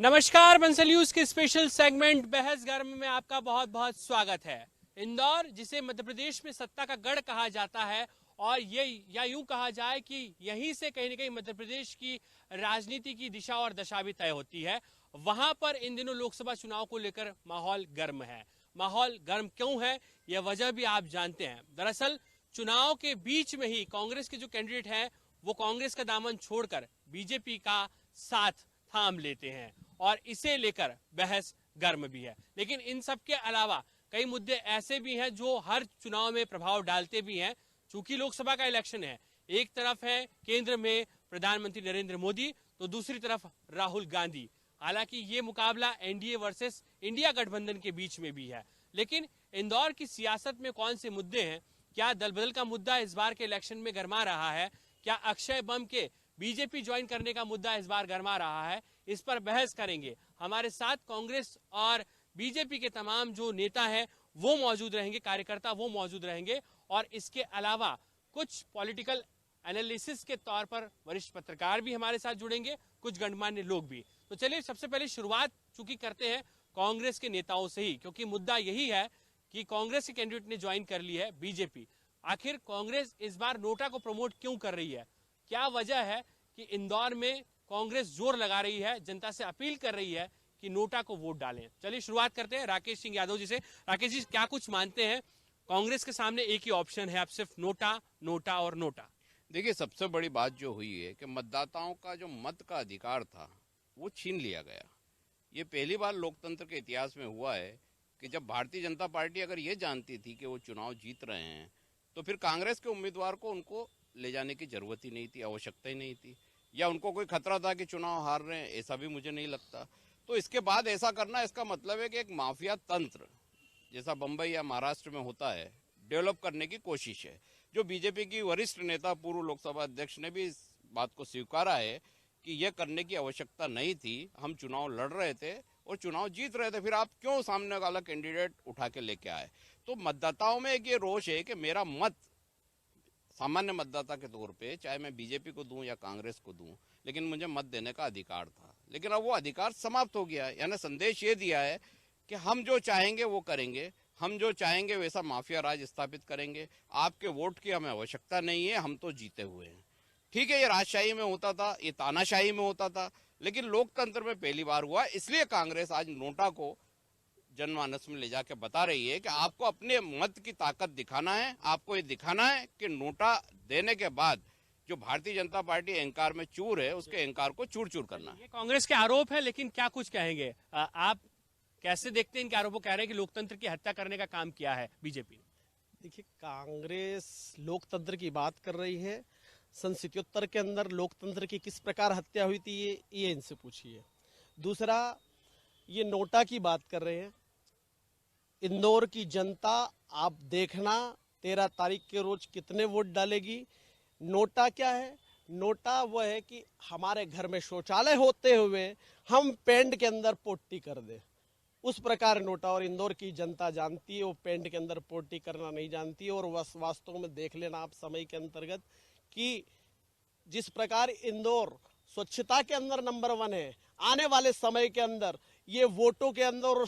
नमस्कार, बंसल न्यूज के special segment बहस गर्म में आपका बहुत बहुत स्वागत है। इंदौर, जिसे मध्य प्रदेश में सत्ता का गढ़ कहा जाता है, और ये या यूं कहा जाए कि यहीं से कहीं न कहीं मध्य प्रदेश की राजनीति की दिशा और दशा भी तय होती है। वहां पर इन दिनों लोकसभा चुनाव को लेकर माहौल गर्म है। माहौल गर्म क्यों है, यह वजह भी आप जानते हैं। दरअसल चुनाव के बीच में ही कांग्रेस के जो कैंडिडेट हैं वो कांग्रेस का दामन छोड़कर बीजेपी का साथ थाम लेते हैं, और इसे लेकर बहस गर्म भी है। लेकिन इन सब के अलावा कई मुद्दे ऐसे भी हैं जो हर चुनाव में प्रभाव डालते भी हैं। चूंकि लोकसभा का इलेक्शन है, एक तरफ है केंद्र में प्रधानमंत्री नरेंद्र मोदी, तो दूसरी तरफ राहुल गांधी। हालांकि ये मुकाबला एनडीए वर्सेस इंडिया गठबंधन के बीच में भी है। लेकिन इंदौर की सियासत में कौन से मुद्दे हैं, क्या दल बदल का मुद्दा इस बार के इलेक्शन में गरमा रहा है, क्या अक्षय बम के बीजेपी ज्वाइन करने का मुद्दा इस बार गरमा रहा है, इस पर बहस करेंगे। हमारे साथ कांग्रेस और बीजेपी के तमाम जो नेता हैं वो मौजूद रहेंगे, कार्यकर्ता वो मौजूद रहेंगे, और इसके अलावा कुछ पॉलिटिकल एनालिसिस के तौर पर वरिष्ठ पत्रकार भी हमारे साथ जुड़ेंगे, कुछ गणमान्य लोग भी। तो चलिए सबसे पहले शुरुआत चूंकि करते हैं कांग्रेस के नेताओं से ही, क्योंकि मुद्दा यही है कि कांग्रेस के कैंडिडेट ने ज्वाइन कर ली है बीजेपी। आखिर कांग्रेस इस बार नोटा को प्रमोट क्यों कर रही है, क्या वजह है कि इंदौर में कांग्रेस जोर लगा रही है, जनता से अपील कर रही है कि नोटा को वोट डालें। चलिए शुरुआत करते हैं राकेश सिंह यादव जी से। राकेश जी, क्या कुछ मानते हैं, कांग्रेस के सामने एक ही ऑप्शन है, अब सिर्फ नोटा, नोटा और नोटा? देखिए, सबसे बड़ी बात जो हुई है कि मतदाताओं का जो मत का अधिकार था वो छीन लिया गया। ये पहली बार लोकतंत्र के इतिहास में हुआ है कि जब भारतीय जनता पार्टी अगर ये जानती थी कि वो चुनाव जीत रहे हैं तो फिर कांग्रेस के उम्मीदवार को उनको ले जाने की जरूरत ही नहीं थी, आवश्यकता ही नहीं थी, या उनको कोई खतरा था कि चुनाव हार रहे हैं, ऐसा भी मुझे नहीं लगता। तो इसके बाद ऐसा करना, इसका मतलब है कि एक माफिया तंत्र जैसा बंबई या महाराष्ट्र में होता है, डेवलप करने की कोशिश है। जो बीजेपी की वरिष्ठ नेता पूर्व लोकसभा अध्यक्ष ने भी इस बात को स्वीकारा है कि यह करने की आवश्यकता नहीं थी, हम चुनाव लड़ रहे थे और चुनाव जीत रहे थे, फिर आप क्यों सामने वाला कैंडिडेट उठा के लेके आए। तो मतदाताओं में एक ये रोष है कि मेरा मत सामान्य मतदाता के तौर पे, चाहे मैं बीजेपी को दूं या कांग्रेस को दूं, लेकिन मुझे मत देने का अधिकार था, लेकिन अब वो अधिकार समाप्त हो गया है। यानी संदेश ये दिया है कि हम जो चाहेंगे वो करेंगे, हम जो चाहेंगे वैसा माफिया राज स्थापित करेंगे, आपके वोट की हमें आवश्यकता नहीं है, हम तो जीते हुए हैं। ठीक है, ये राजशाही में होता था, ये तानाशाही में होता था, लेकिन लोकतंत्र में पहली बार हुआ। इसलिए कांग्रेस आज नोटा को जनमानस में ले जाके बता रही है कि आपको अपने मत की ताकत दिखाना है, आपको ये दिखाना है कि नोटा देने के बाद जो भारतीय जनता पार्टी अहंकार में चूर है, उसके अहंकार को चूर चूर करना है। ये कांग्रेस के आरोप है, लेकिन क्या कुछ कहेंगे आप, कैसे देखते हैं इनके आरोपों? कह रहे हैं कि लोकतंत्र की हत्या करने का काम किया है बीजेपी ने। देखिए, कांग्रेस लोकतंत्र की बात कर रही है। सन 77 के अंदर लोकतंत्र की किस प्रकार हत्या हुई थी, ये इनसे पूछिए। दूसरा, ये नोटा की बात कर रहे हैं। इंदौर की जनता आप देखना 13 तारीख के रोज कितने वोट डालेगी। नोटा क्या है? नोटा वो है कि हमारे घर में शौचालय होते हुए हम पेंट के अंदर पोट्टी कर दे, उस प्रकार नोटा। और इंदौर की जनता जानती है, वो पेंट के अंदर पोट्टी करना नहीं जानती। और वास्तव में देख लेना आप समय के अंतर्गत कि जिस प्रकार इंदौर स्वच्छता के अंदर नंबर 1 है, आने वाले समय के अंदर ये वोटों के अंदर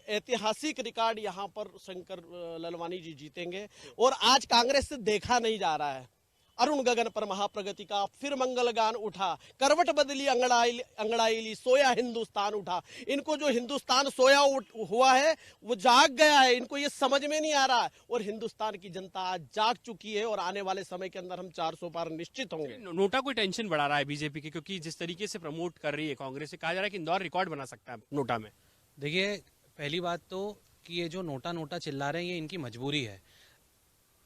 ऐतिहासिक रिकॉर्ड यहाँ पर शंकर ललवानी जी जीतेंगे। और आज कांग्रेस से देखा नहीं जा रहा है। अरुण गगन पर महाप्रगति का फिर मंगल गान उठा, करवट बदली अंगड़ाई ली, सोया हिंदुस्तान उठा। इनको जो हिंदुस्तान सोया हुआ है वो जाग गया है, इनको ये समझ में नहीं आ रहा है। और हिंदुस्तान की जनता आज जाग चुकी है, और आने वाले समय के अंदर हम 400 पार निश्चित होंगे। नोटा कोई टेंशन बढ़ा रहा है बीजेपी की, क्योंकि जिस तरीके से प्रमोट कर रही है कांग्रेस, से कहा जा रहा है कि इंदौर रिकॉर्ड बना सकता है नोटा में। देखिए, पहली बात तो कि ये जो नोटा नोटा चिल्ला रहे हैं ये इनकी मजबूरी है।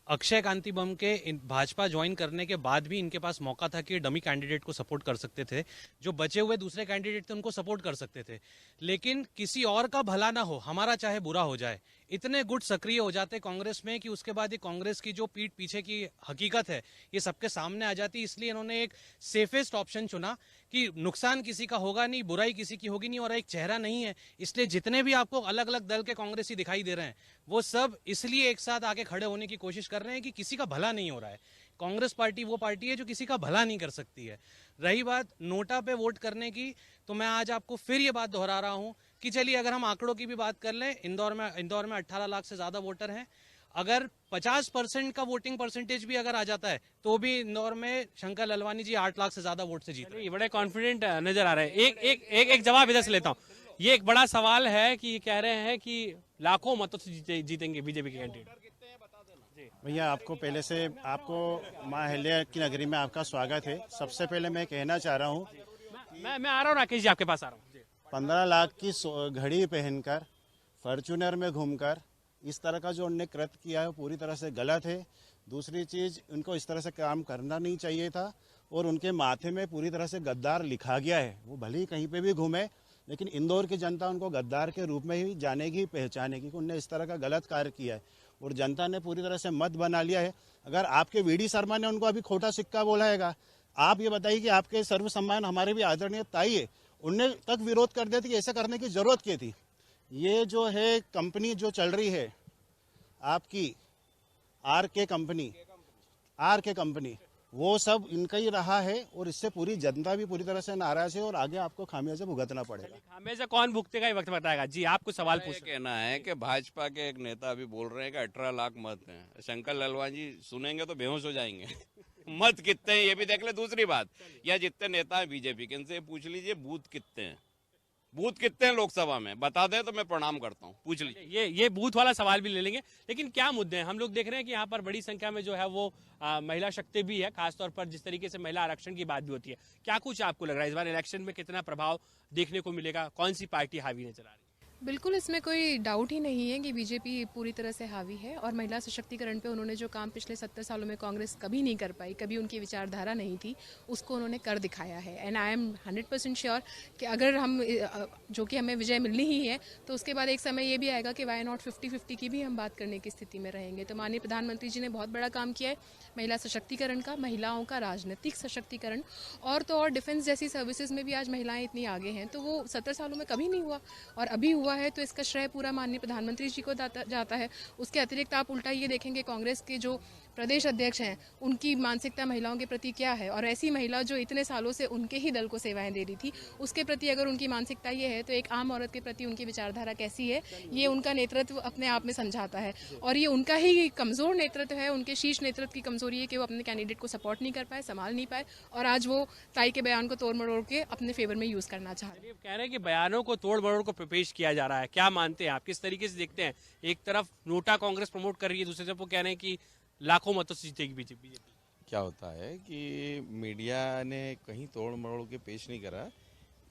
अक्षय कांति बम के भाजपा ज्वाइन करने के बाद भी इनके पास मौका था कि डमी कैंडिडेट को सपोर्ट कर सकते थे, जो बचे हुए दूसरे कैंडिडेट थे उनको सपोर्ट कर सकते थे, लेकिन किसी और का भला ना हो, हमारा चाहे बुरा हो जाए, इतने गुट सक्रिय हो जाते कांग्रेस में कि उसके बाद ये कांग्रेस की जो पीठ पीछे की हकीकत है ये सबके सामने आ जाती। इसलिए इन्होंने एक सेफेस्ट ऑप्शन चुना कि नुकसान किसी का होगा नहीं, बुराई किसी की होगी नहीं, और एक चेहरा नहीं है। इसलिए जितने भी आपको अलग अलग दल के कांग्रेसी दिखाई दे रहे हैं वो सब इसलिए एक साथ आके खड़े होने की कोशिश कर रहे हैं कि किसी का भला नहीं हो रहा है, कांग्रेस पार्टी वो पार्टी है जो किसी का भला नहीं कर सकती है। रही बात नोटा पे वोट करने की, तो मैं आज आपको फिर ये बात दोहरा रहा हूं कि चलिए अगर हम आंकड़ों की भी बात कर लें, इंदौर में 18 लाख से ज्यादा वोटर हैं। अगर 50% का वोटिंग परसेंटेज भी अगर आ जाता है तो भी इंदौर में शंकर ललवानी जी 8 लाख से ज्यादा वोट से जीत रहे हैं। ये बड़े कॉन्फिडेंट नजर आ रहे हैं। एक जवाब इधर से लेता हूँ। ये एक बड़ा सवाल है कि ये कह रहे हैं कि लाखों मतों से जीतेंगे बीजेपी के कैंडिडेट। भैया आपको पहले से आपको माँ अहिल्या की नगरी में आपका स्वागत है। सबसे पहले मैं कहना चाह रहा हूँ मैं आ रहा हूँ, राकेश जी आपके पास आ रहा हूँ। 15 लाख की घड़ी पहनकर फॉर्च्यूनर में घूमकर इस तरह का जो उनने कृत्य किया है वो पूरी तरह से गलत है। दूसरी चीज़, उनको इस तरह से काम करना नहीं चाहिए था और उनके माथे में पूरी तरह से गद्दार लिखा गया है। वो भले ही कहीं पे भी घूमे, लेकिन इंदौर की जनता उनको गद्दार के रूप में ही जानेगी, पहचानेगी कि उनने इस तरह का गलत कार्य किया है और जनता ने पूरी तरह से मत बना लिया है। अगर आपके वीडी शर्मा ने उनको अभी खोटा सिक्का बोलाएगा, आप ये बताइए कि आपके सर्व सम्मान हमारे भी आदरणीय ताई है, उनने तक विरोध कर दिया था कि ऐसा करने की जरूरत क्या थी। ये जो है कंपनी जो चल रही है आपकी आर के कंपनी, वो सब इनका ही रहा है और इससे पूरी जनता भी पूरी तरह से नाराज है और आगे आपको खामियाजा भुगतना पड़ेगा। खामियाजा कौन भुगतेगा ये वक्त बताएगा। जी आपको सवाल ये कहना है कि भाजपा के एक नेता अभी बोल रहे हैं कि 18 लाख मत हैं। शंकर ललवानी जी सुनेंगे तो बेहोश हो जाएंगे। मत कितने हैं ये भी देख ले। दूसरी बात, या जितने नेता हैं बीजेपी के, इनसे पूछ लीजिए बूथ कितने हैं, बूथ कितने हैं लोकसभा में, बता दें तो मैं प्रणाम करता हूं। पूछ लीजिए। ये बूथ वाला सवाल भी ले लेंगे, लेकिन क्या मुद्दे हैं हम लोग देख रहे हैं कि यहाँ पर बड़ी संख्या में जो है वो महिला शक्ति भी है, खासतौर पर जिस तरीके से महिला आरक्षण की बात भी होती है। क्या कुछ आपको लग रहा है इस बार इलेक्शन में कितना प्रभाव देखने को मिलेगा, कौन सी पार्टी हावी नजर आ रही है? बिल्कुल, इसमें कोई डाउट ही नहीं है कि बीजेपी पूरी तरह से हावी है और महिला सशक्तिकरण पे उन्होंने जो काम पिछले 70 सालों में कांग्रेस कभी नहीं कर पाई, कभी उनकी विचारधारा नहीं थी, उसको उन्होंने कर दिखाया है। एंड आई एम 100% श्योर कि अगर हम जो कि हमें विजय मिलनी ही है तो उसके बाद एक समय ये भी आएगा कि वाई नॉट 50-50 की भी हम बात करने की स्थिति में रहेंगे। तो माननीय प्रधानमंत्री जी ने बहुत बड़ा काम किया है महिला सशक्तिकरण का, महिलाओं का राजनीतिक सशक्तिकरण, और तो और डिफेंस जैसी सर्विसेज में भी आज महिलाएं इतनी आगे हैं, तो वो 70 सालों में कभी नहीं हुआ और अभी हुआ है, तो इसका श्रेय पूरा माननीय प्रधानमंत्री जी को जाता है। उसके अतिरिक्त आप उल्टा ये देखेंगे कांग्रेस के जो प्रदेश अध्यक्ष हैं उनकी मानसिकता महिलाओं के प्रति क्या है, और ऐसी महिला जो इतने सालों से उनके ही दल को सेवाएं दे रही थी, उसके प्रति अगर उनकी मानसिकता ये है तो एक आम औरत के प्रति उनकी विचारधारा कैसी है, ये उनका नेतृत्व अपने आप में समझाता है। और ये उनका ही कमजोर नेतृत्व है, उनके शीर्ष नेतृत्व की कमजोरी है कि वो अपने कैंडिडेट को सपोर्ट नहीं कर पाए, संभाल नहीं पाए, और आज वो ताई के बयान को तोड़ मरोड़ के अपने फेवर में यूज करना चाहते हैं। कह रहे हैं कि बयानों को तोड़ मरोड़ को पेश किया जा रहा है, क्या मानते हैं आप, किस तरीके से देखते हैं? एक तरफ नोटा कांग्रेस प्रमोट कर रही है, दूसरी तरफ वो कह रहे हैं कि लाखों मतों से जीतेगी बीजेपी। क्या होता है कि मीडिया ने कहीं तोड़ मरोड़ के पेश नहीं करा।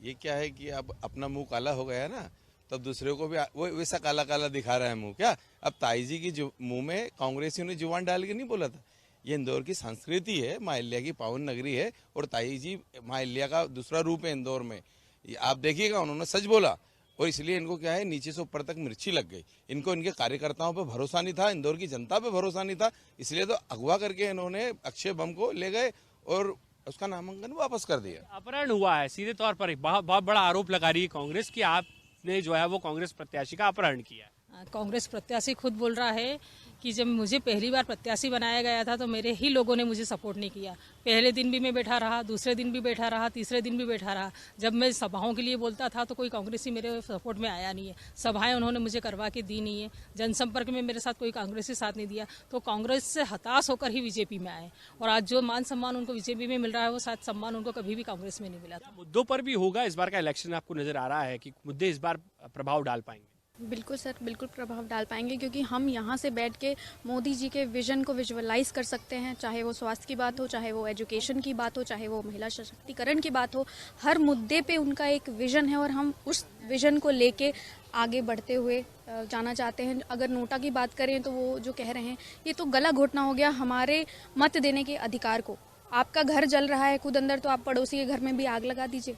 ये क्या है कि अब अपना मुंह काला हो गया ना, तब दूसरे को भी वो वैसा काला काला दिखा रहा है मुंह। क्या अब ताई जी की मुंह में कांग्रेसियों ने जुबान डाल के नहीं बोला था? ये इंदौर की संस्कृति है, माँ अहिल्या की पावन नगरी है और ताई जी माँ अहिल्या का दूसरा रूप है इंदौर में। आप देखिएगा उन्होंने सच बोला और इसलिए इनको क्या है नीचे से ऊपर तक मिर्ची लग गई। इनको इनके कार्यकर्ताओं पे भरोसा नहीं था, इंदौर की जनता पे भरोसा नहीं था, इसलिए तो अगवा करके इन्होंने अक्षय बम को ले गए और उसका नामांकन वापस कर दिया। अपहरण हुआ है सीधे तौर पर, बहुत बड़ा आरोप लगा रही है कांग्रेस की आपने जो है वो कांग्रेस प्रत्याशी का अपहरण किया। कांग्रेस प्रत्याशी खुद बोल रहा है कि जब मुझे पहली बार प्रत्याशी बनाया गया था तो मेरे ही लोगों ने मुझे सपोर्ट नहीं किया। पहले दिन भी मैं बैठा रहा, दूसरे दिन भी बैठा रहा, तीसरे दिन भी बैठा रहा। जब मैं सभाओं के लिए बोलता था तो कोई कांग्रेसी मेरे सपोर्ट में आया नहीं है। सभाएं उन्होंने मुझे करवा के दी नहीं है, जनसंपर्क में मेरे साथ कोई कांग्रेसी साथ नहीं दिया। तो कांग्रेस से हताश होकर ही बीजेपी में आए और आज जो मान सम्मान उनको बीजेपी में मिल रहा है वो शायद सम्मान उनको कभी भी कांग्रेस में नहीं मिला था। मुद्दों पर भी होगा इस बार का इलेक्शन, आपको नजर आ रहा है कि मुद्दे इस बार प्रभाव डाल पाएंगे? बिल्कुल सर, बिल्कुल प्रभाव डाल पाएंगे, क्योंकि हम यहाँ से बैठ के मोदी जी के विजन को विजुअलाइज कर सकते हैं, चाहे वो स्वास्थ्य की बात हो, चाहे वो एजुकेशन की बात हो, चाहे वो महिला सशक्तिकरण की बात हो। हर मुद्दे पे उनका एक विजन है और हम उस विजन को लेके आगे बढ़ते हुए जाना चाहते हैं। अगर नोटा की बात करें तो वो जो कह रहे हैं ये तो गला घोटना हो गया हमारे मत देने के अधिकार को। आपका घर जल रहा है खुद अंदर, तो आप पड़ोसी के घर में भी आग लगा दीजिए,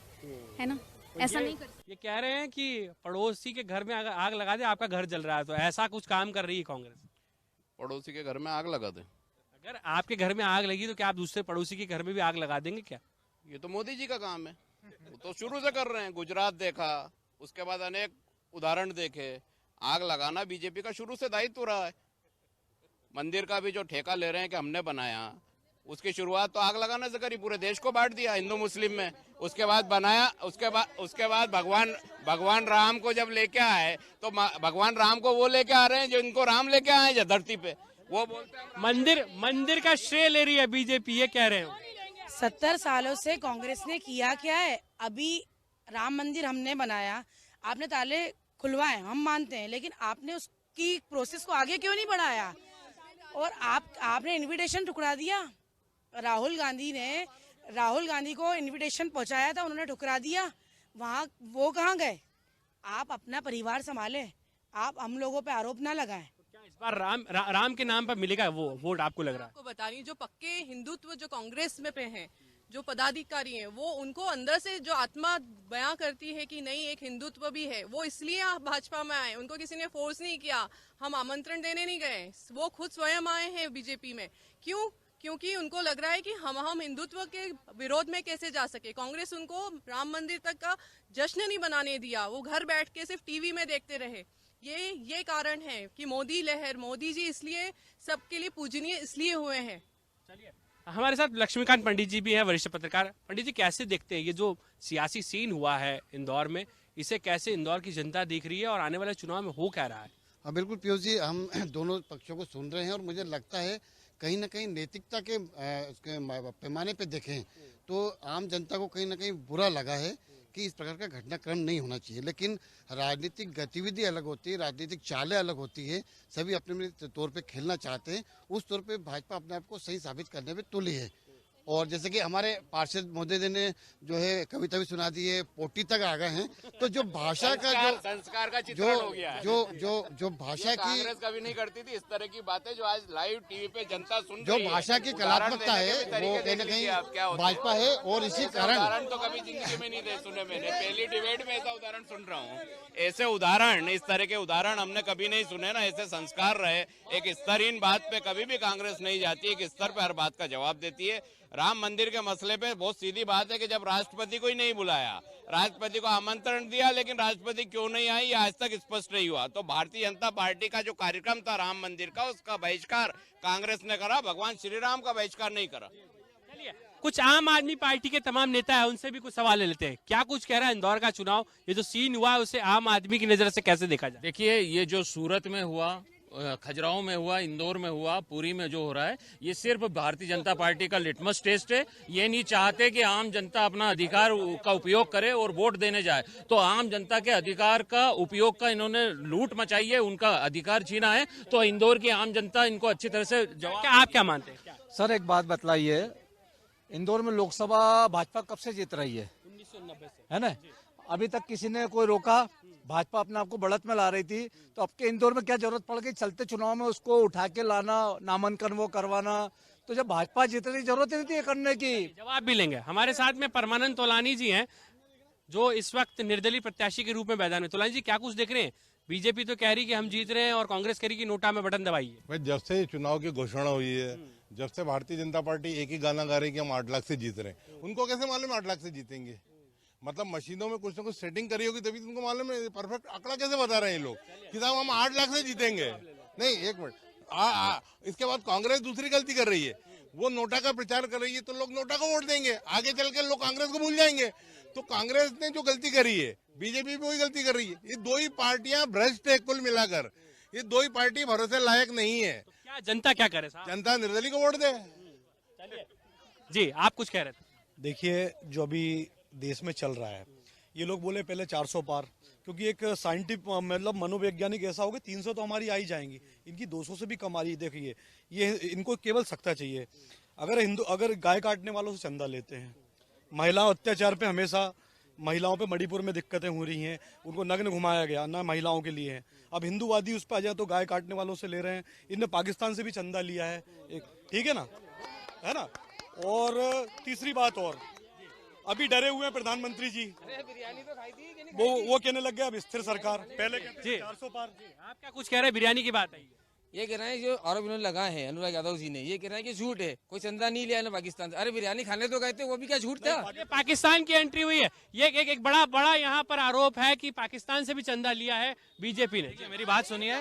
है ना? ऐसा नहीं कर। ये कह रहे हैं कि पड़ोसी के घर में आग लगा दे, आपका घर जल रहा है, तो ऐसा कुछ काम कर रही है कांग्रेस? पड़ोसी के घर में आग लगा दे? अगर आपके घर में आग लगी तो क्या आप दूसरे पड़ोसी के घर में भी आग लगा देंगे क्या? ये तो मोदी जी का काम है, वो तो शुरू से कर रहे हैं। गुजरात देखा, उसके बाद अनेक उदाहरण देखे। आग लगाना बीजेपी का शुरू से दायित्व रहा है। मंदिर का भी जो ठेका ले रहे हैं कि हमने बनाया, उसकी शुरुआत तो आग लगाने से करी, पूरे देश को बांट दिया हिंदू मुस्लिम में। उसके बाद बनाया, उसके बाद भगवान राम को जब लेके आए तो भगवान राम को वो लेके आ रहे हैं जो इनको राम लेके आए हैं धरती पे। वो बोलते हैं मंदिर का श्रेय ले रही है बीजेपी, ये कह रहे हो। 70 सालों से कांग्रेस ने किया क्या है? अभी राम मंदिर हमने बनाया, आपने ताले खुलवाए, हम मानते हैं, लेकिन आपने उसकी प्रोसेस को आगे क्यों नहीं बढ़ाया? और आपने इनविटेशन ठुकरा दिया। राहुल गांधी को इनविटेशन पहुंचाया था, उन्होंने ठुकरा दिया। वहाँ वो कहाँ गए? आप अपना परिवार संभाले, आप हम लोगों पे आरोप ना लगाएं। क्या इस बार राम के नाम पर मिलेगा वो वोट, आपको लग रहा है? आपको बता रही हूं, जो पक्के हिंदुत्व जो कांग्रेस में पे हैं, जो पदाधिकारी हैं, वो उनको अंदर से जो आत्मा बयां करती है कि नहीं एक हिंदुत्व भी है, वो इसलिए भाजपा में आए। उनको किसी ने फोर्स नहीं किया, हम आमंत्रण देने नहीं गए, वो खुद स्वयं आए हैं बीजेपी में। क्यों? क्योंकि उनको लग रहा है कि हम हिंदुत्व के विरोध में कैसे जा सके। कांग्रेस उनको राम मंदिर तक का जश्न नहीं बनाने दिया, वो घर बैठ के सिर्फ टीवी में देखते रहे। ये कारण है कि मोदी लहर, मोदी जी इसलिए सबके लिए पूजनीय इसलिए हुए हैं। चलिए, हमारे साथ लक्ष्मीकांत पंडित जी भी हैं, वरिष्ठ पत्रकार। पंडित जी, कैसे देखते हैं ये जो सियासी सीन हुआ है इंदौर में, इसे कैसे इंदौर की जनता देख रही है और आने वाले चुनाव में हो क्या रहा है? हाँ बिल्कुल पीयूष जी, हम दोनों पक्षों को सुन रहे हैं और मुझे लगता है कहीं ना कहीं नैतिकता के पैमाने पे देखें तो आम जनता को कहीं ना कहीं बुरा लगा है कि इस प्रकार का घटनाक्रम नहीं होना चाहिए। लेकिन राजनीतिक गतिविधि अलग होती है, राजनीतिक चालें अलग होती है, सभी अपने अपने तौर पे खेलना चाहते हैं। उस तौर पे भाजपा अपने आप को सही साबित करने में तुली है। और जैसे कि हमारे पार्षद महोदय ने जो है कविता भी सुना दी है, पोटी तक आ गए हैं, तो जो भाषा का जो संस्कार का चित्रण हो गया है। जो भाषा की कांग्रेस कभी नहीं करती थी इस तरह की बातें जो आज लाइव टीवी पे जनता सुन जो रही है। भाषा की कलात्मकता है वो कहीं न कहीं भाजपा है और इसी कारण उदाहरण तो कभी जिंदगी में नहीं दे सुने मैंने, पहली डिबेट में ऐसा उदाहरण सुन रहा हूँ। ऐसे उदाहरण, इस तरह के उदाहरण हमने कभी नहीं सुने ना। ऐसे संस्कार रहे, एक स्तरहीन बात पे कभी भी कांग्रेस नहीं जाती, एक स्तर पे हर बात का जवाब देती है। राम मंदिर के मसले पे बहुत सीधी बात है कि जब राष्ट्रपति को ही नहीं बुलाया, राष्ट्रपति को आमंत्रण दिया लेकिन राष्ट्रपति क्यों नहीं आई, ये आज तक स्पष्ट नहीं हुआ। तो भारतीय जनता पार्टी का जो कार्यक्रम था राम मंदिर का, उसका बहिष्कार कांग्रेस ने करा, भगवान श्री राम का बहिष्कार नहीं करा। चलिए, कुछ आम आदमी पार्टी के तमाम नेता है, उनसे भी कुछ सवाल ले लेते हैं। क्या कुछ कह रहा है इंदौर का चुनाव, ये जो सीन हुआ है उसे आम आदमी की नजर से कैसे देखा जाए? देखिए, ये जो सूरत में हुआ, खजुराहो में हुआ, इंदौर में हुआ, पुरी में जो हो रहा है, ये सिर्फ भारतीय जनता पार्टी का लिटमस टेस्ट है। ये नहीं चाहते कि आम जनता अपना अधिकार का उपयोग करे और वोट देने जाए। तो आम जनता के अधिकार का उपयोग का इन्होंने लूट मचाई है, उनका अधिकार छीना है। तो इंदौर की आम जनता इनको अच्छी तरह से जवाब। आप क्या मानते हैं? सर एक बात बतलाइए, इंदौर में लोकसभा भाजपा कब से जीत रही है? 1990 से, है ना? अभी तक किसी ने कोई रोका? भाजपा अपने आप को बढ़त में ला रही थी, तो अब के इंदौर में क्या जरूरत पड़ गई चलते चुनाव में उसको उठा के लाना, नामांकन वो करवाना? तो जब भाजपा जीत रही, जरूरत नहीं थी करने की। जवाब भी लेंगे। हमारे साथ में परमानंद तोलानी जी हैं, जो इस वक्त निर्दलीय प्रत्याशी के रूप में मैदान में। तोलानी जी, क्या कुछ देख रहे हैं? बीजेपी तो कह रही कि हम जीत रहे हैं और कांग्रेस कह रही कि नोटा में बटन दबाइए। भाई, जब से चुनाव की घोषणा हुई है, जब से भारतीय जनता पार्टी एक ही गाना गा रही है कि हम 8 लाख से जीत रहे हैं, उनको कैसे मालूम 8 लाख से जीतेंगे? मतलब मशीनों में कुछ ना कुछ सेटिंग करी होगी तभी तुमको मालूम है। परफेक्ट आंकड़ा कैसे बता रहे हैं ये लोग कि साहब हम 8 लाख से जीतेंगे? नहीं, एक मिनट, इसके बाद कांग्रेस दूसरी गलती कर रही है, वो नोटा का प्रचार कर रही है, तो लोग नोटा को वोट देंगे, आगे चल के लोग कांग्रेस को भूल जाएंगे। तो कांग्रेस ने जो गलती करी है, बीजेपी भी वही गलती कर रही है। ये दो ही पार्टियां भ्रष्ट है कुल मिलाकर, ये दो ही पार्टी भरोसे लायक नहीं है। तो क्या जनता क्या करे साहब? जनता निर्दलीय को वोट दे। जी, आप कुछ कह रहे थे? देखिए, जो अभी देश में चल रहा है, ये लोग बोले पहले 400 पार, क्योंकि एक साइंटिफिक मतलब मनोवैज्ञानिक ऐसा होगा 300 तो हमारी आ ही जाएंगी, इनकी 200 से भी कम आ रही। देखिए, ये इनको केवल सत्ता चाहिए। अगर गाय काटने वालों से चंदा लेते हैं, महिला अत्याचार पे हमेशा महिलाओं पे मणिपुर में दिक्कतें हो रही हैं, उनको नग्न घुमाया गया ना, महिलाओं के लिए है। अब हिंदूवादी उस पर आ जाए तो गाय काटने वालों से ले रहे हैं। इनने पाकिस्तान से भी चंदा लिया है, ठीक है ना? और तीसरी बात, और अभी डरे हुए हैं प्रधानमंत्री जी, वो कहने लग गए अब स्थिर सरकार, पहले 400 पार। आप क्या कुछ कह रहे हैं? बिरयानी की बात आई, ये कह रहे हैं जो आरोप इन्होंने लगाए हैं अनुराग यादव जी ने, ये कह रहे हैं कि झूठ है, कोई चंदा नहीं लिया ना पाकिस्तान से। अरे बिरयानी खाने तो गए थे, वो भी क्या झूठ था? पाकिस्तान की एंट्री हुई है, ये एक बड़ा यहाँ पर आरोप है कि पाकिस्तान से भी चंदा लिया है बीजेपी ने। मेरी बात सुनिए,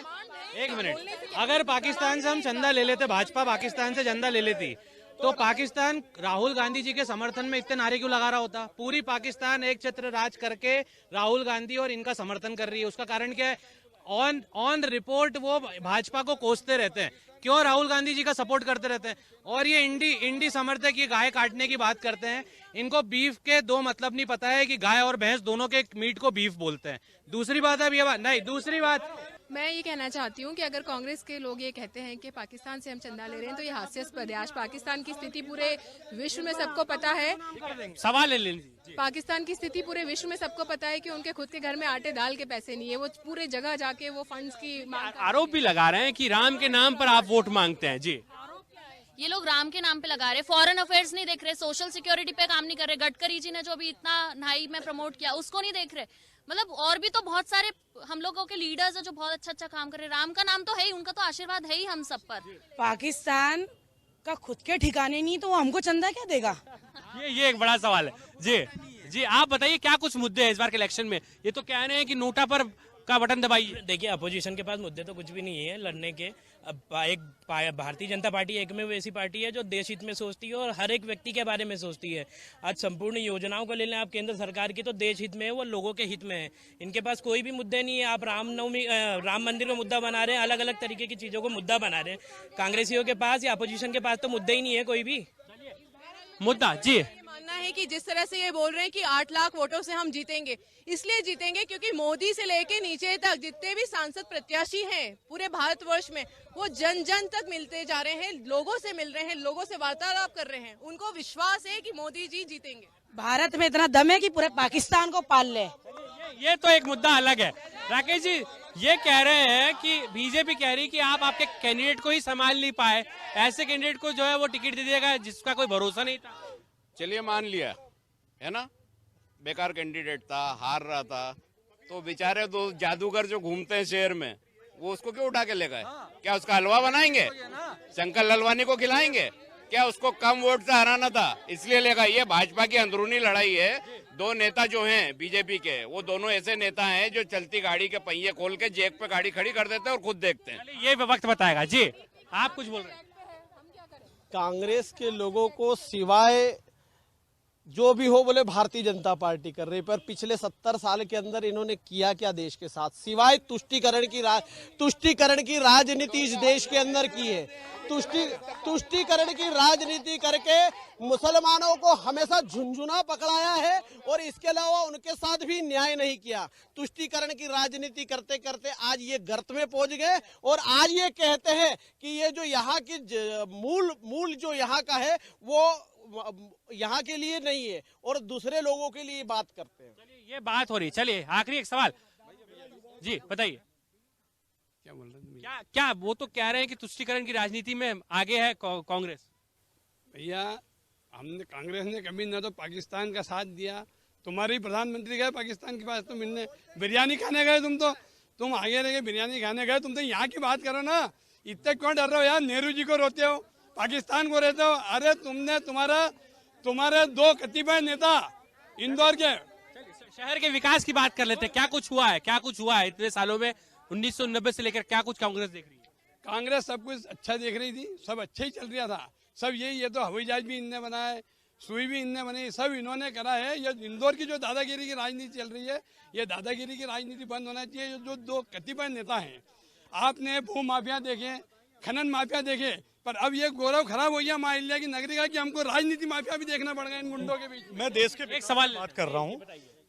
एक मिनट। अगर पाकिस्तान से हम चंदा ले लेते, भाजपा पाकिस्तान से चंदा ले लेती, तो पाकिस्तान राहुल गांधी जी के समर्थन में इतने नारे क्यों लगा रहा होता? पूरी पाकिस्तान एक छत्र राज करके राहुल गांधी और इनका समर्थन कर रही है। उसका कारण क्या है? ऑन रिपोर्ट वो भाजपा को कोसते रहते हैं, क्यों राहुल गांधी जी का सपोर्ट करते रहते हैं। और ये इंडी समर्थक ये गाय काटने की बात करते हैं। इनको बीफ के दो मतलब नहीं पता है कि गाय और भैंस दोनों के मीट को बीफ बोलते हैं। दूसरी बात अब ये बात नहीं, दूसरी बात मैं ये कहना चाहती हूँ कि अगर कांग्रेस के लोग ये कहते हैं कि पाकिस्तान से हम चंदा ले रहे हैं तो ये हास्यास्पद है। आज पाकिस्तान की स्थिति पूरे विश्व में सबको पता है। सवाल ले लीजिए। पाकिस्तान की स्थिति पूरे विश्व में सबको पता है कि उनके खुद के घर में आटे दाल के पैसे नहीं है। वो पूरे जगह जाके वो फंड्स की मांग आरोप भी लगा रहे हैं कि राम के नाम पर आप वोट मांगते हैं। जी, ये लोग राम के नाम पे लगा रहे, फॉरेन अफेयर्स नहीं देख रहे, सोशल सिक्योरिटी पे काम नहीं कर रहे। गडकरी जी ने जो अभी इतना न्हाई में प्रमोट किया उसको नहीं देख रहे। मतलब और भी तो बहुत सारे हम लोगों के लीडर्स हैं जो बहुत अच्छा अच्छा काम कर रहे हैं। राम का नाम तो है ही, उनका तो आशीर्वाद है ही हम सब पर। पाकिस्तान का खुद के ठिकाने नहीं तो वो हमको चंदा क्या देगा? ये एक बड़ा सवाल है। जी आप बताइए क्या कुछ मुद्दे हैं इस बार के इलेक्शन में? ये तो कह रहे हैं कि नोटा पर का बटन दबाइए। देखिए, अपोजिशन के पास मुद्दे तो कुछ भी नहीं है लड़ने के। अब भारतीय जनता पार्टी एक में ऐसी पार्टी है जो देश हित में सोचती है और हर एक व्यक्ति के बारे में सोचती है। आज संपूर्ण योजनाओं को ले लें आप केंद्र सरकार की, तो देश हित में है, वो लोगों के हित में है। इनके पास कोई भी मुद्दे नहीं है। आप राम मंदिर को मुद्दा बना रहे हैं, अलग अलग तरीके की चीजों को मुद्दा बना रहे हैं। कांग्रेसियों के पास या अपोजिशन के पास तो मुद्दा ही नहीं है कोई भी मुद्दा। जी, मानना है कि जिस तरह से ये बोल रहे हैं कि 8 लाख वोटों से हम जीतेंगे, इसलिए जीतेंगे क्योंकि मोदी से लेके नीचे तक जितने भी सांसद प्रत्याशी हैं पूरे भारतवर्ष में, वो जन जन तक मिलते जा रहे हैं, लोगों से मिल रहे हैं, लोगों से वार्तालाप कर रहे हैं। उनको विश्वास है कि मोदी जी जीतेंगे। भारत में इतना दम है कि पूरे पाकिस्तान को पाल ले। ये तो एक मुद्दा अलग है। राकेश जी ये कह रहे हैं कि बीजेपी कह रही कि आप आपके कैंडिडेट को ही संभाल नहीं पाए, ऐसे कैंडिडेट को जो है वो टिकट दे दिएगा जिसका कोई भरोसा नहीं था। चलिए मान लिया है ना, बेकार कैंडिडेट था, हार रहा था, तो बेचारे दो जादूगर जो घूमते हैं शहर में वो उसको क्यों उठा के ले गए? क्या उसका हलवा बनाएंगे? शंकर ललवानी को खिलाएंगे? क्या उसको कम वोट से हराना था इसलिए ले गए? ये भाजपा की अंदरूनी लड़ाई है। दो नेता जो हैं बीजेपी के, वो दोनों ऐसे नेता हैं जो चलती गाड़ी के पहिए खोल के जेक पे गाड़ी खड़ी कर देते हैं और खुद देखते हैं। ये वक्त बताएगा। जी आप कुछ बोल रहे हैं? कांग्रेस के लोगों को सिवाय जो भी हो बोले भारतीय जनता पार्टी कर रही, पर पिछले 70 साल के अंदर इन्होंने किया क्या देश के साथ? सिवाय तुष्टीकरण की राजनीति इस देश के अंदर की है। तुष्टीकरण की राजनीति करके मुसलमानों को हमेशा झुंझुना पकड़ाया है और इसके अलावा उनके साथ भी न्याय नहीं किया। तुष्टीकरण की राजनीति करते करते आज ये गर्त में पहुंच गए और आज ये कहते हैं कि ये जो यहाँ की मूल जो यहाँ का है वो यहाँ के लिए नहीं है और दूसरे लोगों के लिए बात करते हैं। चलिए ये बात हो रही। चलिए आखिरी एक सवाल। जी बताइए क्या बोल रहे हैं? क्या वो तो कह रहे हैं कि तुष्टीकरण की राजनीति में आगे है कांग्रेस। भैया हमने कांग्रेस ने कभी न तो पाकिस्तान का साथ दिया। तुम्हारे ही प्रधानमंत्री गए पाकिस्तान के पास तो मिलने, बिरयानी खाने गए। तुम आगे रह गए, बिरयानी खाने गए। तुम तो यहाँ की बात करो ना, इतने क्यों डर रहे हो यार? नेहरू जी को रोते हो, पाकिस्तान को रहते हो। अरे तुमने तुम्हारे दो कतिपय नेता इंदौर के शहर के विकास की बात कर लेते हैं। क्या कुछ हुआ है इतने सालों में? 1990 से लेकर क्या कुछ कांग्रेस देख रही है? कांग्रेस सब कुछ अच्छा देख रही थी, सब अच्छा ही चल रहा था। सब ये तो हवाई जहाज भी इनने बनाए, सुई भी इनने बनाई, सब इन्होंने करा है। ये इंदौर की जो दादागिरी की राजनीति चल रही है, ये दादागिरी की राजनीति बंद होना चाहिए। जो दो कतिपय नेता हैं, आपने भू माफिया देखे, खनन माफिया देखे, पर अब ये गौरव खराब हो गया माहिल्या की नगरी का कि हमको राजनीति माफिया भी देखना पड़ गया इन गुंडों के बीच। मैं देश के एक सवाल बात कर रहा हूँ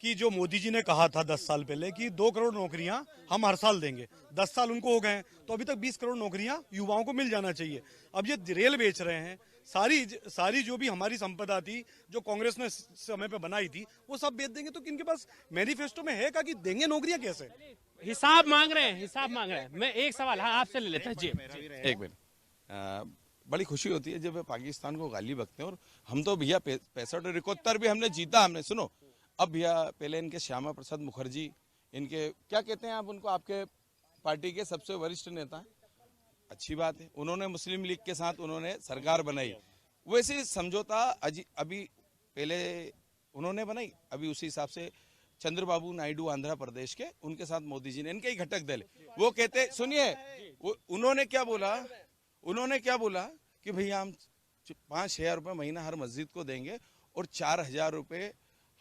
कि जो मोदी जी ने कहा था 10 साल पहले कि 2 करोड़ नौकरियां हम हर साल देंगे, 10 साल उनको हो गए हैं, तो अभी तक 20 करोड़ नौकरियां युवाओं को मिल जाना चाहिए। अब ये रेल बेच रहे हैं, सारी जो भी हमारी संपदा थी जो कांग्रेस ने समय पे बनाई थी वो सब बेच देंगे। तो इनके पास मैनिफेस्टो में है कि देंगे नौकरियां कैसे? हिसाब मांग रहे हैं। मैं एक सवाल आपसे ले लेता हूँ। जी एक मिनट। बड़ी खुशी होती है जब पाकिस्तान को गाली बकते हैं। और हम तो भैया 65 और 71 भी हमने जीता। हमने सुनो, अब भैया पहले इनके श्यामा प्रसाद मुखर्जी, इनके क्या कहते हैं आप उनको, आपके पार्टी के सबसे वरिष्ठ नेता हैं, अच्छी बात है। उन्होंने मुस्लिम लीग के साथ उन्होंने सरकार बनाई, वैसे समझौता अभी पहले उन्होंने बनाई, अभी उसी हिसाब से चंद्रबाबू नायडू आंध्र प्रदेश के, उनके साथ मोदी जी ने, इनके ही घटक दल, वो कहते, सुनिए उन्होंने क्या बोला कि भैया हम 5,000 रुपये महीना हर मस्जिद को देंगे और 4,000 रुपये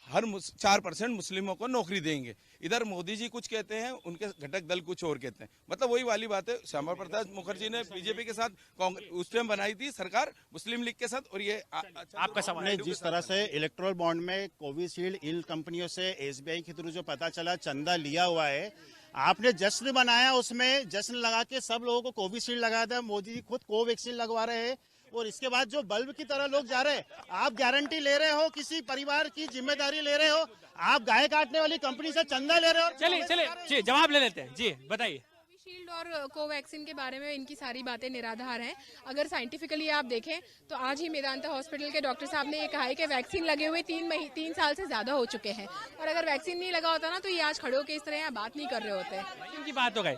हर 4% मुस्लिमों को नौकरी देंगे। इधर मोदी जी कुछ कहते हैं, उनके घटक दल कुछ और कहते हैं। मतलब वही वाली बात है, श्यामा प्रसाद मुखर्जी ने बीजेपी के साथ कांग्रेस उस टाइम बनाई थी सरकार मुस्लिम लीग के साथ, और ये आपका सवाल है। जिस तरह से इलेक्ट्रल बॉन्ड में कोविशील्ड इन कंपनियों से एसबीआई के थ्रू जो पता चला चंदा लिया हुआ है, आपने जश्न बनाया, उसमें जश्न लगा के सब लोगों को कोविशील्ड लगा दिया। मोदी जी खुद कोवैक्सीन लगवा रहे हैं और इसके बाद जो बल्ब की तरह लोग जा रहे हैं, आप गारंटी ले रहे हो, किसी परिवार की जिम्मेदारी ले रहे हो, आप गाय काटने वाली कंपनी से चंदा ले रहे हो। चलिए जी जवाब ले लेते हैं, जी बताइए। कोविशील्ड और कोवैक्सीन के बारे में इनकी सारी बातें निराधार हैं। अगर साइंटिफिकली आप देखें तो आज ही मेदांता हॉस्पिटल के डॉक्टर साहब ने ये कहा है कि वैक्सीन लगे हुए 3 साल से ज्यादा हो चुके हैं, और अगर वैक्सीन नहीं लगा होता ना तो ये आज खड़े होकर इस तरह यहाँ बात नहीं कर रहे होते। इनकी बात हो गई।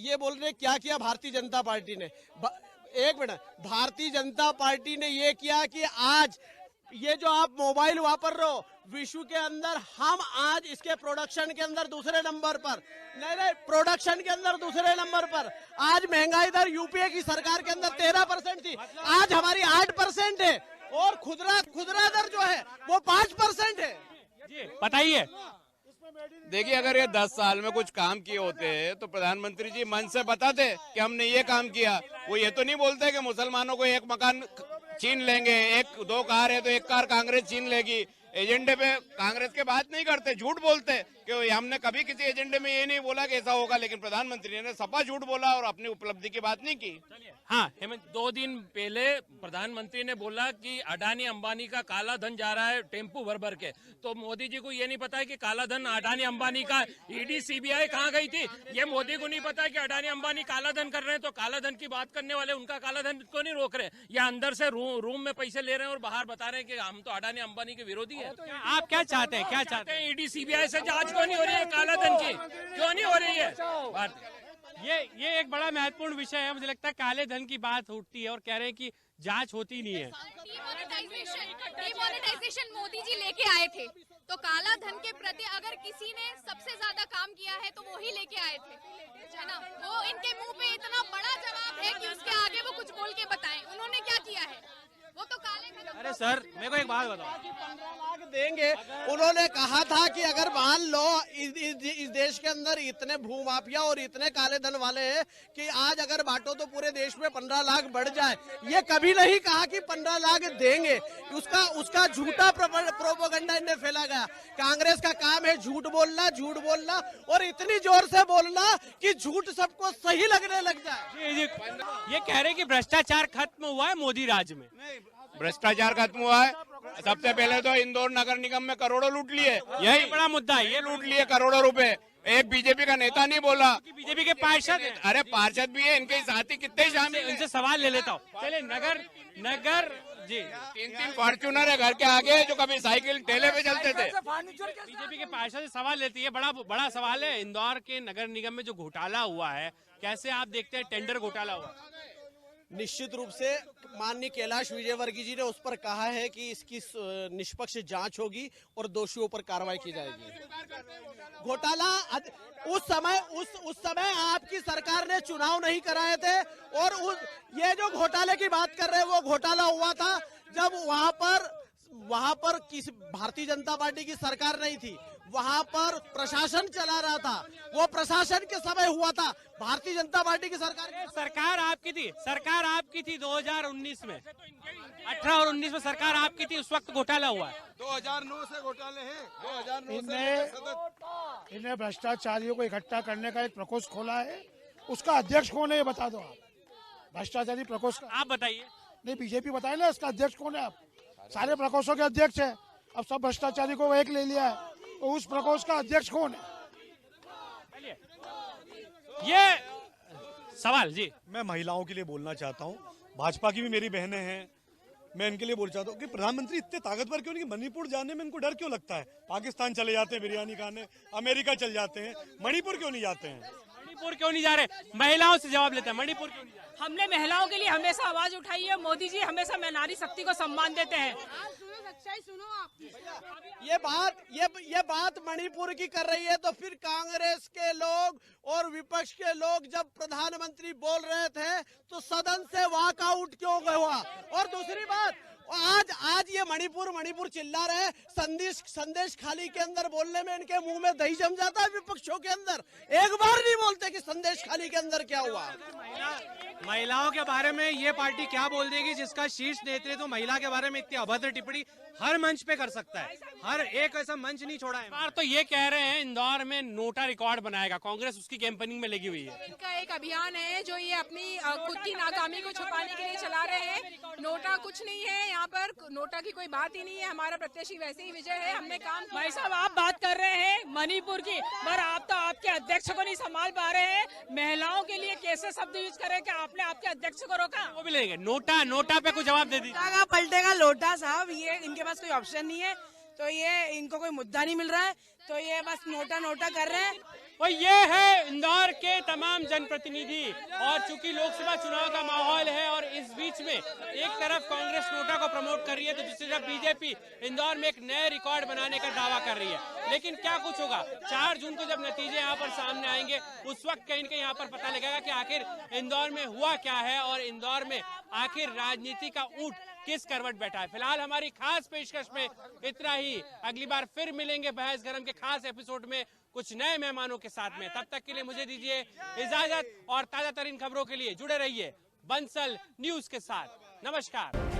ये बोल रहे क्या किया भारतीय जनता पार्टी ने। एक मिनट, भारतीय जनता पार्टी ने ये किया कि आज ये जो आप मोबाइल वापर रहे हो विश्व के अंदर, हम आज इसके प्रोडक्शन के अंदर दूसरे नंबर पर, नहीं प्रोडक्शन के अंदर दूसरे नंबर पर। आज महंगाई दर यूपीए की सरकार के अंदर 13% थी, आज हमारी 8% है, और खुदरा दर जो है वो 5% है। बताइए। देखिए, अगर ये 10 साल में कुछ काम किए होते तो प्रधानमंत्री जी मन से बताते कि हमने ये काम किया। वो ये तो नहीं बोलते कि मुसलमानों को एक मकान छीन लेंगे, 1-2 कार है तो 1 कार कांग्रेस छीन लेगी। एजेंडे पे कांग्रेस के बात नहीं करते, झूठ बोलते कि हमने कभी किसी एजेंडे में ये नहीं बोला कि ऐसा होगा, लेकिन प्रधानमंत्री ने सपा झूठ बोला और अपनी उपलब्धि की बात नहीं की। हाँ हेमंत, 2 दिन पहले प्रधानमंत्री ने बोला कि अडानी अंबानी का काला धन जा रहा है टेम्पू भर भर के, तो मोदी जी को ये नहीं पता है कि काला धन अडानी अंबानी का ईडी सीबीआई कहाँ गई थी। ये मोदी को नहीं पता है कि अडानी अंबानी काला धन कर रहे हैं, तो काला धन की बात करने वाले उनका काला धन को नहीं रोक रहे, या अंदर से रूम में पैसे ले रहे हैं और बाहर बता रहे हैं कि हम तो अडानी अंबानी के विरोधी है। आप क्या चाहते हैं, क्या चाहते हैं? ईडी सीबीआई से जांच क्यों नहीं हो रही है काला धन की, क्यों नहीं हो रही है बात? ये एक बड़ा महत्वपूर्ण विषय है। मुझे लगता है काले धन की बात उठती है और कह रहे हैं कि जांच होती नहीं है। डिमोनेटाइजेशन मोदी जी लेके आए थे, तो काला धन के प्रति अगर किसी ने सबसे ज्यादा काम किया है तो वो ही लेके आए थे, है ना। वो इनके मुंह पे इतना बड़ा जवाब है कि उसके आगे वो कुछ बोल के बताएं उन्होंने क्या किया है। वो तो काले अरे सर, मेरे को एक बात बताओ। 15 लाख देंगे, उन्होंने कहा था कि अगर मान लो इस देश के अंदर इतने भूमाफिया और इतने काले धन वाले हैं कि आज अगर बांटो तो पूरे देश में 15 लाख बढ़ जाए। ये कभी नहीं कहा कि 15 लाख देंगे, उसका झूठा प्रोपेगेंडा इन्हें फैला गया। कांग्रेस का काम है झूठ बोलना और इतनी जोर से बोलना कि झूठ सबको सही लगने लग जाए। ये कह रहे हैं कि भ्रष्टाचार खत्म हुआ है मोदी राज में। भ्रष्टाचार खत्म हुआ है। सबसे पहले तो इंदौर नगर निगम में करोड़ों लूट लिए, यही बड़ा मुद्दा है। ये लूट लिए करोड़ों रुपए। एक बीजेपी का नेता नहीं बोला, बीजेपी के पार्षद, अरे पार्षद भी है, इनके साथी कितने शामिल। इनसे सवाल ले लेता हूँ। चले नगर जी 3 फॉर्च्यूनर है घर के आगे जो कभी साइकिल ठेले पे चलते थे। बीजेपी के पार्षद से सवाल लेती है। बड़ा सवाल है इंदौर के नगर निगम में जो घोटाला हुआ है, कैसे आप देखते हैं? टेंडर घोटाला हुआ, निश्चित रूप से माननीय कैलाश विजयवर्गीय जी ने उस पर कहा है कि इसकी निष्पक्ष जांच होगी और दोषियों पर कार्रवाई की जाएगी। घोटाला उस समय आपकी सरकार ने चुनाव नहीं कराए थे, और ये जो घोटाले की बात कर रहे हैं वो घोटाला हुआ था जब वहां पर किसी भारतीय जनता पार्टी की सरकार नहीं थी, वहां पर प्रशासन चला रहा था। वो प्रशासन के समय हुआ था, भारतीय जनता पार्टी की सरकार आपकी थी 2019 में, 18 और 19 में सरकार आपकी थी, उस वक्त घोटाला हुआ है। 2009 से घोटाले हैं। 2009 इन्हें भ्रष्टाचारियों को इकट्ठा करने का एक प्रकोष्ठ खोला है, उसका अध्यक्ष कौन है ये बता दो आप। भ्रष्टाचारी प्रकोष्ठ आप बताइए। नहीं, बीजेपी बताए ना, इसका अध्यक्ष कौन है? आप सारे प्रकोष्ठों के अध्यक्ष है, अब सब भ्रष्टाचारी को एक ले लिया है, तो उस प्रकोष्ठ का अध्यक्ष कौन है? ये सवाल जी मैं महिलाओं के लिए बोलना चाहता हूँ, भाजपा की भी मेरी बहनें हैं, मैं इनके लिए बोलना चाहता हूँ कि प्रधानमंत्री इतने ताकतवर क्यों नहीं? कि मणिपुर जाने में इनको डर क्यों लगता है? पाकिस्तान चले जाते हैं बिरयानी खाने, अमेरिका चले जाते हैं, मणिपुर क्यों नहीं जाते हैं? मणिपुर क्यों नहीं जा रहे? महिलाओं से जवाब लेते हैं, मणिपुर क्यों नहीं जा रहे? हमने महिलाओं के लिए हमेशा आवाज उठाई है। मोदी जी हमेशा नारी शक्ति को सम्मान देते हैं। सच्चाई सुनो आप। ये बात मणिपुर की कर रही है, तो फिर कांग्रेस के लोग और विपक्ष के लोग जब प्रधानमंत्री बोल रहे थे तो सदन से वॉकआउट क्यों हुआ? और दूसरी बात, आज ये मणिपुर चिल्ला रहे, संदेश खाली के अंदर बोलने में इनके मुंह में दही जम जाता है। विपक्षों के अंदर एक बार नहीं बोलते कि संदेश खाली के अंदर क्या हुआ। महिलाओं के बारे में ये पार्टी क्या बोल देगी जिसका शीर्ष नेतृत्व तो महिला के बारे में इतनी अभद्र टिप्पणी हर मंच पे कर सकता है? हर एक ऐसा मंच नहीं छोड़ा है। बार तो ये कह रहे हैं इंदौर में नोटा रिकॉर्ड बनाएगा कांग्रेस, उसकी कैंपेनिंग में लगी हुई है। इनका एक अभियान है जो ये अपनी खुद की नाकामी को छुपाने के लिए चला रहे हैं। नोटा कुछ नहीं है, यहाँ पर नोटा की कोई बात ही नहीं है। हमारा प्रत्याशी वैसे ही विजय है, हमने काम। भाई साहब, आप बात कर रहे हैं मणिपुर की, पर आप तो आपके अध्यक्ष को नहीं संभाल पा रहे हैं। महिलाओं के लिए कैसे शब्द यूज करें कि आपने आपके अध्यक्ष को रोका? वो भी लेंगे नोटा पे कुछ जवाब दे दीजिए। पलटेगा लोटा साहब, ये इनके पास कोई ऑप्शन नहीं है, तो ये इनको कोई मुद्दा नहीं मिल रहा है, तो ये बस नोटा कर रहे हैं। और ये है इंदौर के तमाम जनप्रतिनिधि। और चूंकि लोकसभा चुनाव का माहौल है और इस बीच में एक तरफ कांग्रेस नोटा को प्रमोट कर रही है, तो दूसरी तरफ बीजेपी इंदौर में एक नए रिकॉर्ड बनाने का दावा कर रही है। लेकिन क्या कुछ होगा 4 जून को जब नतीजे यहाँ पर सामने आएंगे, उस वक्त कहीं न कहीं यहाँ पर पता लगेगा कि आखिर इंदौर में हुआ क्या है और इंदौर में आखिर राजनीति का ऊंट किस करवट बैठा है। फिलहाल हमारी खास पेशकश में इतना ही। अगली बार फिर मिलेंगे बहस गरम के खास एपिसोड में कुछ नए मेहमानों के साथ में। तब तक के लिए मुझे दीजिए इजाजत और ताजा तरीन खबरों के लिए जुड़े रहिए बंसल न्यूज के साथ। नमस्कार।